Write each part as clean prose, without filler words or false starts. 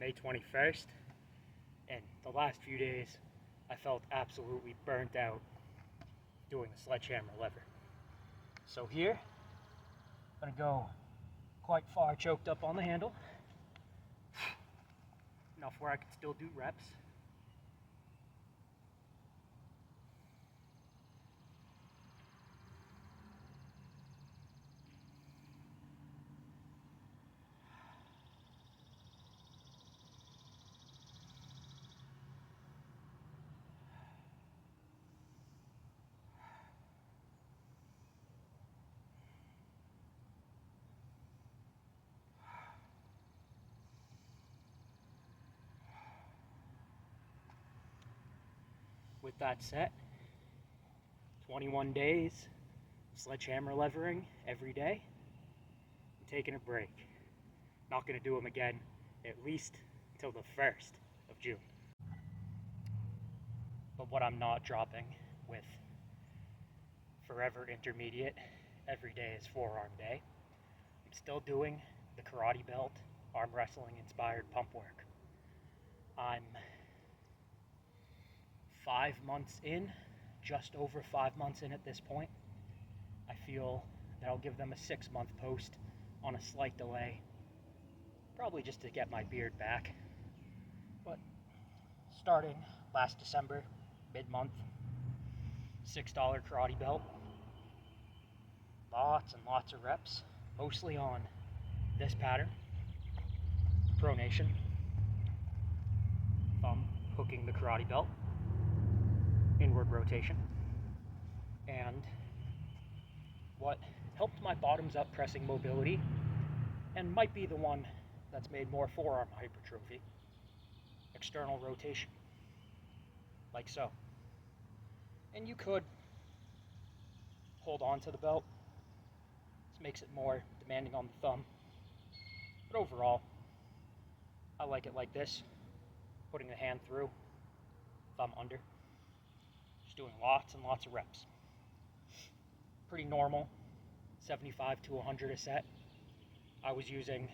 May 21st, and the last few days I felt absolutely burnt out doing the sledgehammer lever. So here, I'm gonna go quite far choked up on the handle, enough where I can still do reps. With that set, 21 days, sledgehammer levering every day, and taking a break. Not going to do them again at least until the 1st of June. But what I'm not dropping with Forever Intermediate every day is forearm day. I'm still doing the karate belt, arm wrestling inspired pump work. I'm 5 months in, just over 5 months in at this point. I feel that I'll give them a 6-month post on a slight delay, probably just to get my beard back. But starting last December, mid-month, $6 karate belt, lots and lots of reps, mostly on this pattern, pronation, thumb hooking the karate belt, inward rotation, and what helped my bottoms up pressing mobility, and might be the one that's made more forearm hypertrophy, external rotation, like so. And you could hold on to the belt. This makes it more demanding on the thumb, but overall I like it like this, putting the hand through, thumb under. Just doing lots and lots of reps. Pretty normal, 75 to 100 a set. I was using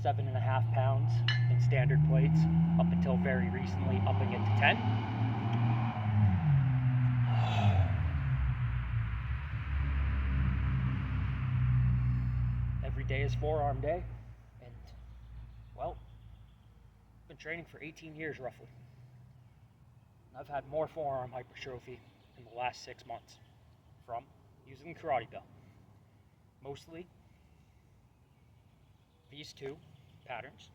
7.5 pounds in standard plates up until very recently, upping it to 10. Every day is forearm day, and well, I've been training for 18 years roughly. I've had more forearm hypertrophy in the last 6 months from using the karate belt. Mostly these two patterns,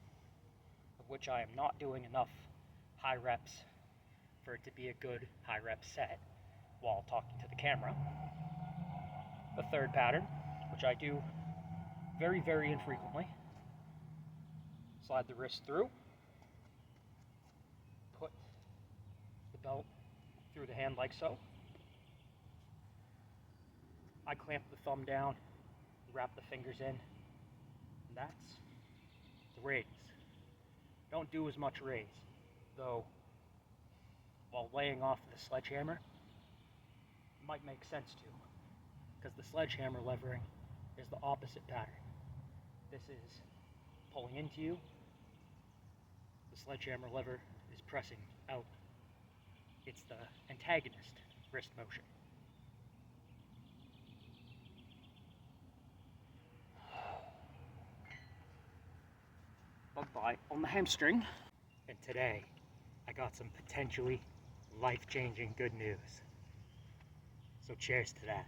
of which I am not doing enough high reps for it to be a good high rep set while talking to the camera. The third pattern, which I do very, very infrequently, slide the wrist through, put the belt through the hand like so. I clamp the thumb down, wrap the fingers in, and that's the raise. Don't do as much raise, though while laying off the sledgehammer, it might make sense to, because the sledgehammer levering is the opposite pattern. This is pulling into you, the sledgehammer lever is pressing out. It's the antagonist wrist motion. Bug bite on the hamstring. And today, I got some potentially life-changing good news. So cheers to that.